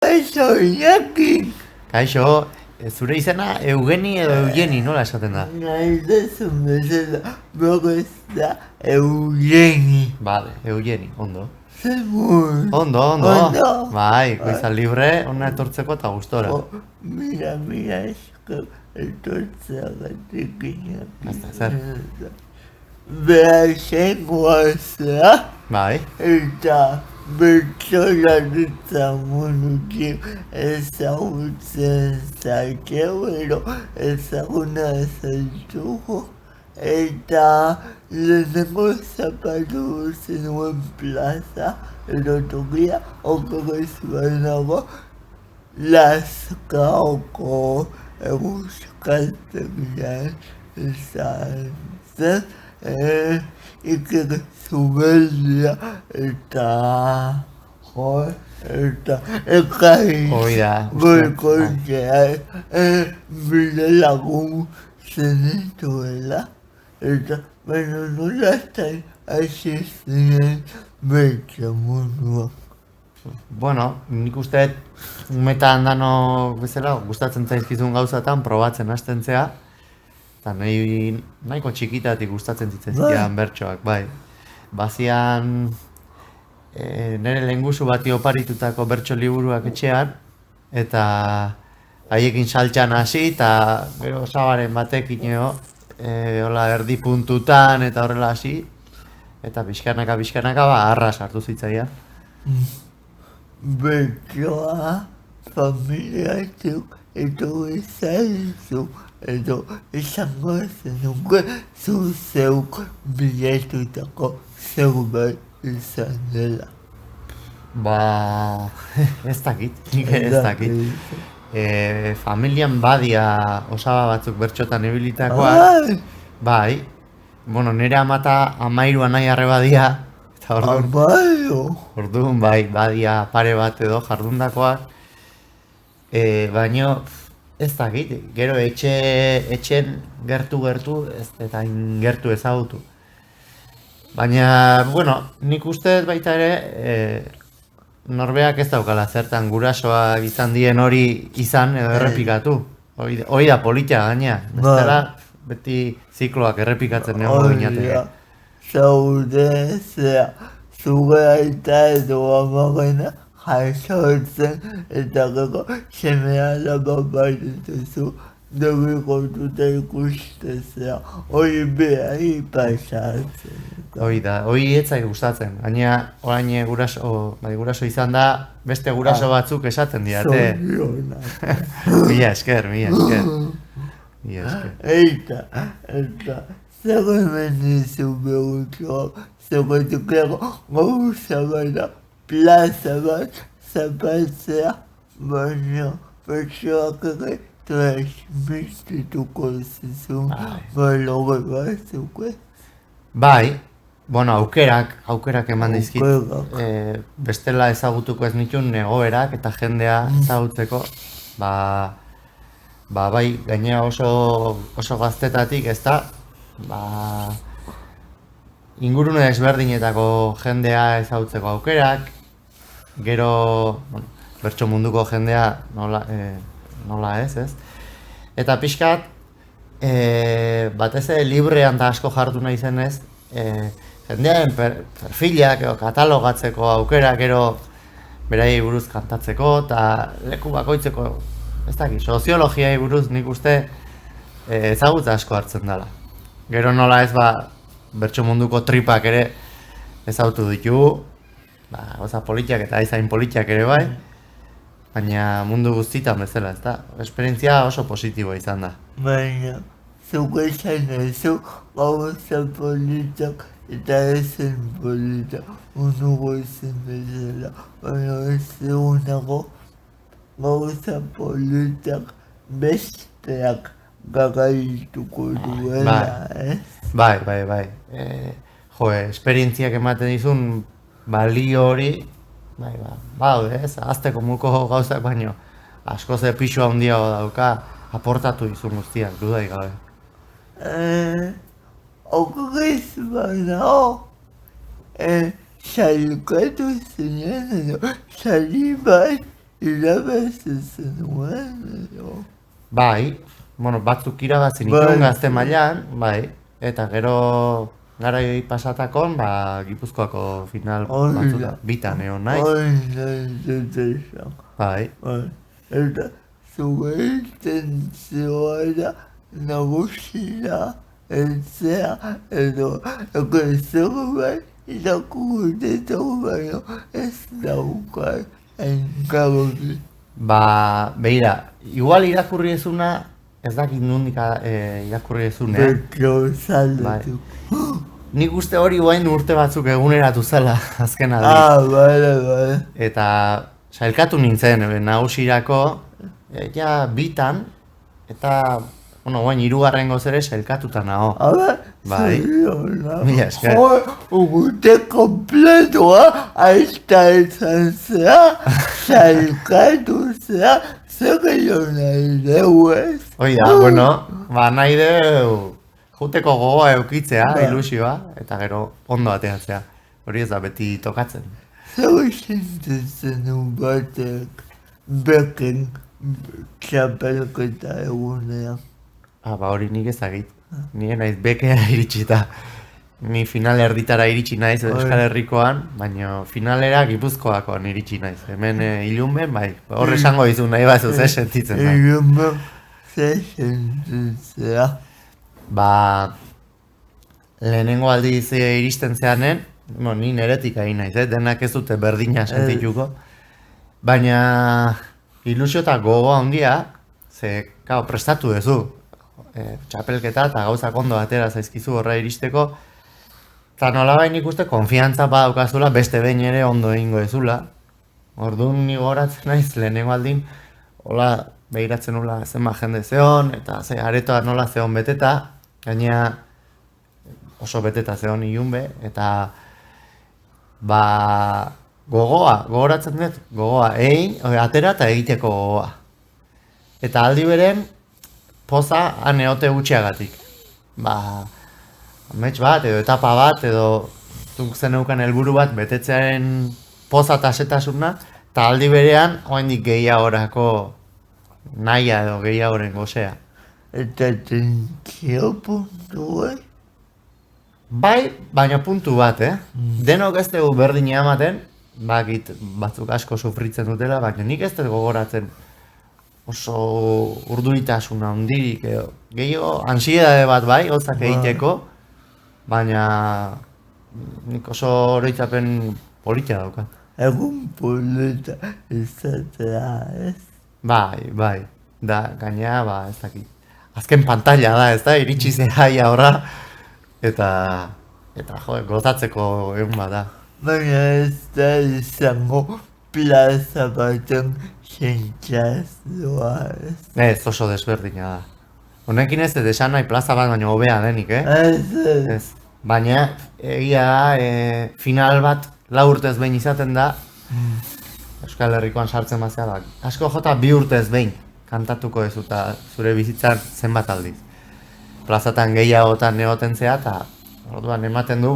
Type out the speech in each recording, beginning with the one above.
Kaixo, Iñaki. Kaixo, zure izena Eugeni edo Eugeni, nola esaten da? Nahi dezun bezala, bego ez da Eugeni. Vale, Eugeni, ondo. Zemur. Ondo. Bai, goizan libre, hona etortzeko eta gustora. Mira, esko, etortzeagatik Iñaki. Zer? Behasen goazela. Bai. Eta bertsolaritza mundutik ezagutzen zaikeu, ero ezaguna zaitugu. Eta lehenengo zapatu zenuen plaza, erotokia, okagoiz banago, Lazkaoko eguzkaltegian izan zen, Iker Zubeldia eta ekai goikoitea bide lagun zenituela eta baina nolatan hasi ziren betxe mundua. Bueno, nik uste umetan dano bezala, gustatzen zaizkizun gauzatan, probatzen hasten zea. Eta nahiko txikitatik gustatzen zitzaizian bertsoak, bai. Bazian nire lehengusu bati oparitutako bertso liburuak etxean, eta haiekin saltxan hasi, eta gero osabaren batekin hola erdi puntutan eta horrela hasi, eta pixkanaka arras hartu zitzaian. Bertsoa familiatik edo ezaizu. Edo esango zenuke zu zeuk biletutako zerbait izan dela. Ba, ez dakit, nik ez dakit. Familian badia osaba batzuk bertxotan ibilitakoak. Bai. Bueno, nire amata 13 nahi arre badia. Eta orduan, bai, badia pare bat edo jardundakoak. Baina, ez dakit, gero etxen gertu, eta gertu ezagutu. Baina, bueno, nik uste baita ere, norbeak ez daukala zertan gurasoak izan dien hori izan edo errepikatu. Hoi da politia gaina, bestela beti zikloak errepikatzen egon gineateke. Zaude, zera, zuge aita edo amagena, jasotzen eta gero semea laba baituzu dugu kontuta ikustezea, hori behari pasatzen. Hoi etzai gustatzen, gaina orain guraso izan da, beste guraso batzuk esaten diate. Mila esker. Eta, zer hemen dizu behutxoak, zegoetukero gauza baina, plaza bat zapatzea, baina pertsoak ere transmitituko zizun baloge batzuk. Bai, bueno, aukerak eman dizkit. Bestela ezagutuko ez nituen egoerak eta jendea ezagutzeko, bai, gainera oso gaztetatik, ez da, ingurune ezberdinetako jendea ezagutzeko aukerak, gero bertso munduko jendea nola ez? Eta pixkat, batez ere librean da asko jartu nahi zenez, jendearen perfilak edo katalogatzeko aukera, gero beraiei buruz kantatzeko eta leku bakoitzeko, ez dakit, soziologiai buruz nik uste ezagutza asko hartzen dela. Gero nola ez bertso munduko tripak ere ezagutu ditugu, gauza politiak eta izain politiak ere bai, baina mundu guztitan bezala, ez da? Esperientzia oso positiboa izan da. Baina, zuk esan ezu gauza politak eta ezen politak munduko ezen bezala, baina ez egunago gauza politak besteak gagaituko duela, ez? Bai. Esperientziak ematen dizun balio hori, ez, azteko muko gauzak baino, asko ze pixua handiago dauka, aportatu dizun guztiak, dudai gabe. Okurriz banao, sailkatu zinen edo, sali bat irabazi zenuen, edo. Bai, bueno, batzuk irabazi Bai. nituen gazte mailan, bai, eta gero garai pasatakon, Gipuzkoako final Hori batzutan, da. bitan egon naiz. Dut esan. Bai, Eta zure intentzioa nagusia eltzea edo zerbait irakurtetago baino ez daukar enkagoki. beira, igual irakurri ezuna, ez dakit nondik irakurri ezunean. Betro zaldatu. Nik uste hori guain urte batzuk eguneratu zela, azken aldiz. Bale. Eta sailkatu nintzen, nagusirako, ja bitan, eta, bueno, guain hirugarren ere sailkatuta nago. Bai. Mila esker. Urte kompletoa aizta izan zea, sailkatu zea, zer gehiago nahi deu ez? Hoi da, bueno, nahi deu juteko gogoa eukitzea, ilusioa, eta gero ondo ateatzea. Hori ez da beti tokatzen. Zer sentitzen du batek beken txapelketa egunean? Hori nik ezagit. Nire naiz bekea iritsita. Ni final erditara iritsi naiz Euskal Herrikoan, baina finalera Gipuzkoakoan iritsi naiz. Hemen ilunben, bai, hor esango dizu nahi bazu ze sentitzen da. Ilunben ze sentitzea? Lehenengo aldiz iristen zeanen, ni neretik egin naiz, denak ez dute berdina sentituko. Baina ilusio eta gogoa handia, ze, prestatu duzu. Txapelketa eta gauzak ondo atera zaizkizu horra iristeko. Eta nolabait nik uste konfiantza badaukazula beste behin ere ondo egingo ezula. Orduan ni gogoratzen naiz lehenengo aldin, hola behiratzen nula zenba jende zeon, eta aretoa nola zeon beteta, gainea oso beteta zeon ilunbe, eta gogoratzen dut, egin, atera eta egiteko gogoa. Eta aldi beren, poza aneote gutxiagatik. Amets bat, edo etapa bat, edo zuk zeneukan helburu bat betetzearen poza eta asetasuna, eta aldi berean, oraindik gehiagorako nahia edo gehiagoren gozea. Eta tentzio puntuak? Bai, baina puntu bat, Denok ez dugu berdina ematen, batzuk asko sufritzen dutela, baina nik ez dugu gogoratzen oso urduritasuna handirik, gehiago ansiedade bat bai, gauzak egiteko, baina nik oso oroitzapen politia daukat. Egun polita izatea, ez? Bai, da, gainea, ez dakit. Azken pantalla da, ez da, iritsi zeraia horra, eta gozatzeko egun bat da. Baina ez da izango plaza baten sentsazioa, ez? Ez, oso desberdina da. Honekin ez dut esan nahi plaza bat baino hobea denik, Ez. Baina, egia da, final bat 4 urtez behin izaten da, Euskal Herrikoan sartzen bazea da. Asko jota 2 urtez behin kantatuko ez eta zure bizitzan zenbat aldiz. Plazatan gehiagotan egoten zea, eta orduan ematen du,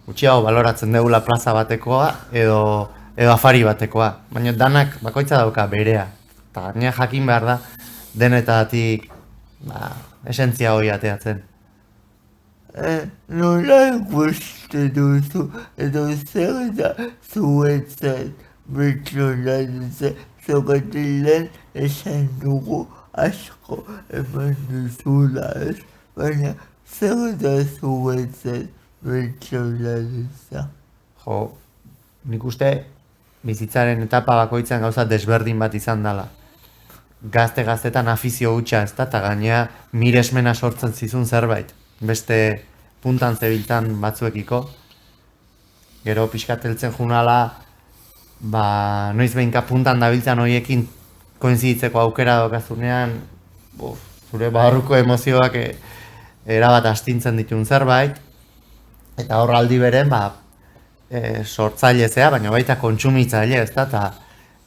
gutxiago baloratzen dugula plaza batekoa edo afari batekoa. Baina danak bakoitza dauka berea. Eta nire jakin behar da, denetatik esentzia hori ateatzen. Nola ikuste duzu edo zer da zuetzat betxolatzen zogatilen esan dugu asko eman duzula, ez? Baina zer da zuetzat betxolatzen? Nik uste bizitzaren etapa bakoitzan gauza desberdin bat izan dela. Gaztetan afizio hutsa ez da, eta gainea miresmena sortzen zizun zerbait. Beste puntan zebiltan batzuekiko. Gero pixkateltzen junala, noiz behinka puntan dabiltzan horiekin koinziditzeko aukera daukazunean, zure barruko emozioak erabat astintzen ditun zerbait. Eta hor aldi beren, sortzailezea, baina baita kontsumitzaile, ez da,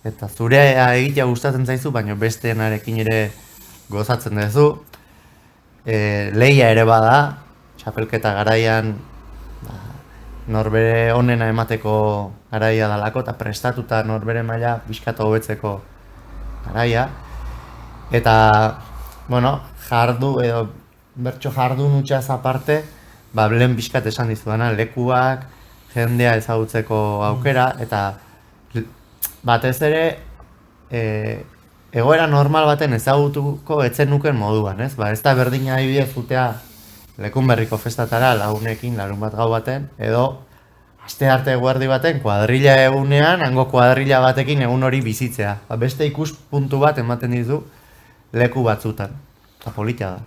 eta zurea egitea gustatzen zaizu, baina besteenarekin ere gozatzen duzu. Lehia ere bada, txapelketa garaian norbere onena emateko garaia dalako, eta prestatuta norbere maila pixkat hobetzeko garaia. Eta, bueno, bertso jardun utxaz aparte, lehen pixkat esan dizuena, lekuak, jendea ezagutzeko aukera, eta batez ere, egoera normal baten ezagutuko etzen nuken moduan, ez? Ez da berdina adibidez zutea Lekunberriko festatara lagunekin larun bat gau baten, edo astearte eguerdi baten kuadrilla egunean, hango kuadrilla batekin egun hori bizitzea. Beste ikuspuntu bat ematen dizu leku batzutan. Eta polita da.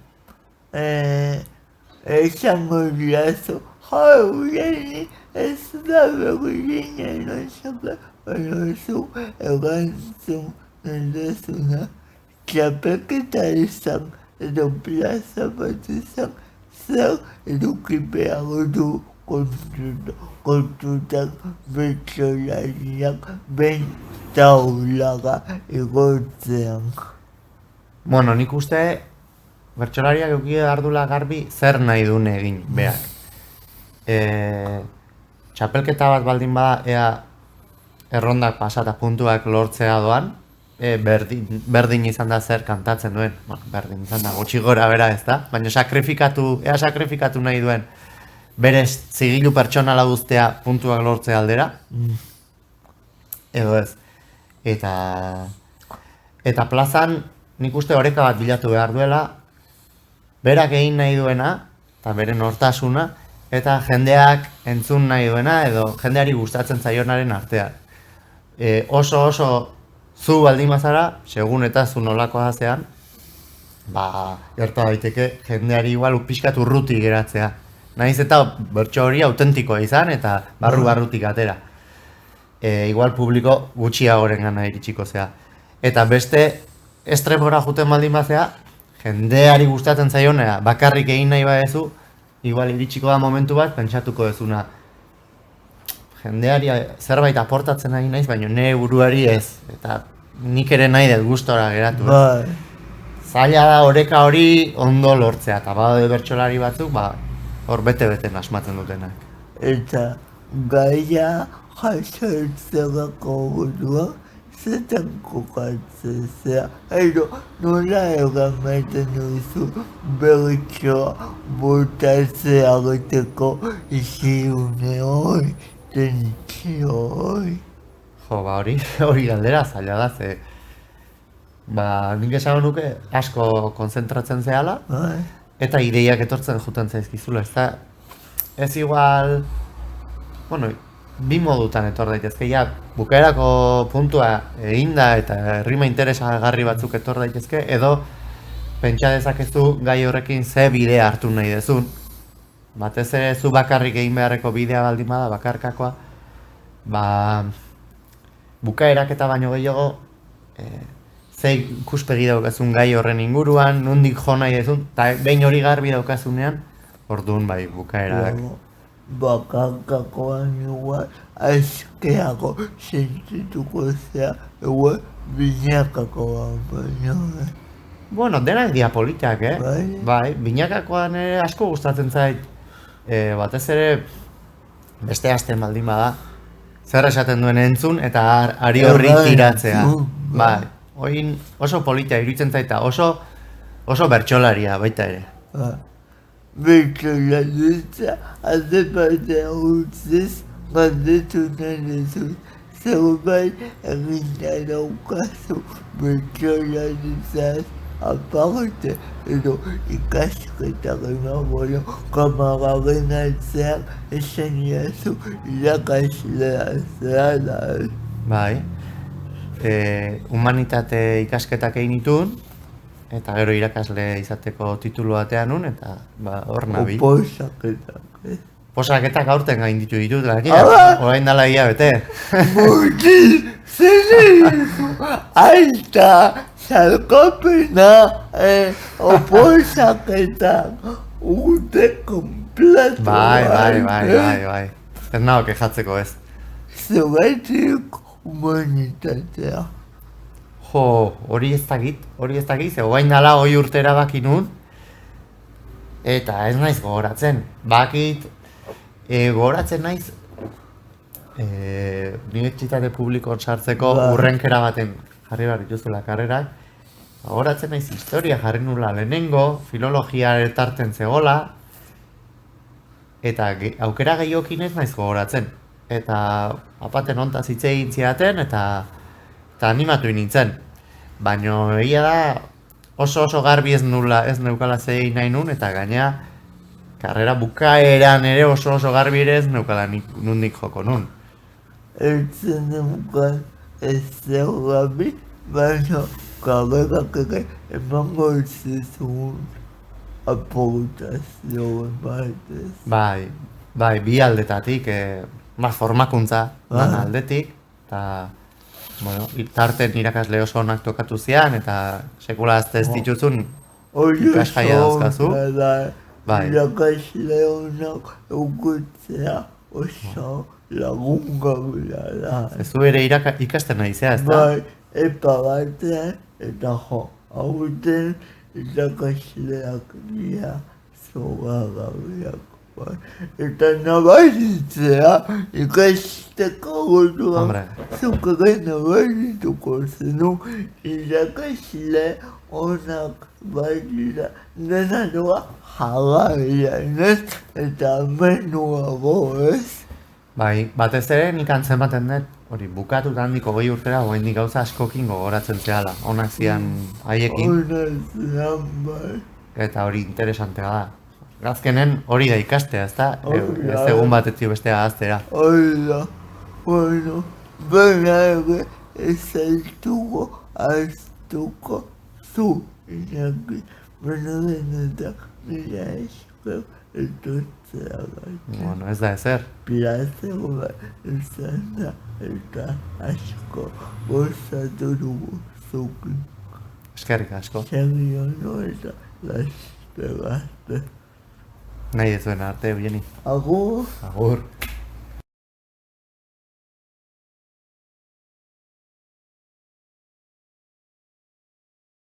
Esango diazu, jaureni ez da begirinen osaka, baina zu egantzun nendezuna, txapeketa izan edo plaza bat izan, zer edukipeago du kontutak betxolariak ben taulaga igotzean. Bueno, nik uste bertsolariak eduki ardula garbi zer nahi duen egin beak. Txapelketa bat baldin bada ea errondak pasata puntuak lortzea doan, berdin izan da zer kantatzen duen, berdin izan da gutxi gora bera ez da, baina sakrifikatu nahi duen bere zigilu pertsonala guztea puntuak lortzea aldera, edo ez. Eta plazan nik uste oreka bat bilatu behar duela, berak egin nahi duena, eta bere nortasuna, eta jendeak entzun nahi duena, edo jendeari gustatzen zaionaren artean. Oso zu baldin bazara, segun eta zu nolakoa zean, gerta daiteke jendeari igual pixkat urruti geratzea. Nahiz eta bertso hori autentikoa izan eta barrutik atera. Igual publiko gutxiagoren gana iritsiko zea. Eta beste estrepora juten baldin bazea, jendeari gustatzen zaionea bakarrik egin nahi badezu, igual iritsiko da momentu bat pentsatuko dezuna. Jendeari zerbait aportatzen nahi naiz, baina nire buruari ez. Eta nik ere nahi dut gustora geratu. Zaila da oreka hori ondo lortzea, eta badaude bertsolari batzuk, hor bete-beten asmatzen dutenak. Eta gaia jasotzegako burua, zetan kokatzen zea, edo nola egan maiten duzu bertsoa botatzea egiteko isiune hori. Tentsioi. Hori galdera zaila da, ze... nik esango nuke asko kontzentratzen zehala, eta ideiak etortzen juten zaizkizula, ez igual... Bueno, bi modutan etor daitezke, bukaerako puntua eginda eta rima interesagarri batzuk etor daitezke, edo pentsa dezakezu gai horrekin ze bidea hartu nahi dezun. Batez ere zu bakarrik egin beharreko bidea baldin bada, bakarkakoa, bukaerak eta baino gehiago, ze ikuspegi daukazun gai horren inguruan, nondik jo nahi dezun, eta behin hori garbi daukazunean, orduan bukaerak. Bakarkakoan igual, askeago sentituko zea, igual binakakoan baino. Bueno, denak dia politak, Bai, binakakoan ere asko gustatzen zait. Batez ere, beste hasten baldin bada, zer esaten duen entzun eta ari horri tiratzea. Bai, oin oso polita iruditzen zaita, oso bertsolaria baita ere. Bertsolaritza, alde batea utziz, galdetu nahi dezuz, zerbait egina daukazu bertsolaritzaz aparte, edo ikasketak emagoio kamararen atzean esan iazu irakaslea zela. Bai, humanitate ikasketak egin nituen, eta gero irakasle izateko titulu batean nun, eta hor nabil. Oposaketak, Posaketak aurten gain ditut, orain dala ia bete. Muti, zenizu, alta, salkopena, oposaketak, urte kompletu. Bai. Ez nago kejatzeko ez. Zergatik humanitatea. Hori ez dakit, ze orain dala hoi urte erabaki nun, eta ez naiz gogoratzen. Bakit, Gogoratzen naiz, unibertsitate publikoan sartzeko Ba. urrenkera baten jarri behar dituzula karrerak. Gogoratzen naiz historia jarri nula lehenengo, filologia tarten zegola, eta aukera gehiokin ez naiz gogoratzen. Eta apaten hontaz hitz egin zidaten eta animatu nintzen. Baina egia da oso garbi ez neukala zegin nahi nun, eta gaina karrera bukaeran ere oso garbi ere ez neukala nundik joko nun. Ertzen neukan ez zeu gabi, baina karrerak ere emango zizun aportazioen batez. Bai, bi aldetatik, formakuntza lan aldetik, eta tarten irakasle oso onak tokatu zian, eta sekula ez dituzun ikasgaia dauzkazu. Bai. Irakasle honak eukutzea oso lagungabila da. Ez du ere ikasten nahi zea, ez da? Bai, epa batean eta hauten irakasleak dira zogagabiak. Eta nabaritzea ikasteko gotuan zukare nabarituko zenu irakasle onak badira dena doa jarraianez eta menuago ez. Bai, batez ere nik antzematen dut, hori bukatut handiko 20 urtera, oraindik gauza askokin gogoratzen zehala, onak zian haiekin. Onak zian, bai. Eta hori interesantea da. Azkenen hori da ikastea, ez da? Ez egun batetik bestea gaztera. Hori da, bueno, baina ere ez aztuko zu, Iñaki, baina denetak mila esker etortzea gaitu. Bueno, ez da ezer. Plazero bat izan da eta asko gozatu dugu zukin. Eskerrik asko. Seriono eta laste. Nahi ez zuen arte, Eugeni. Agur. Agur.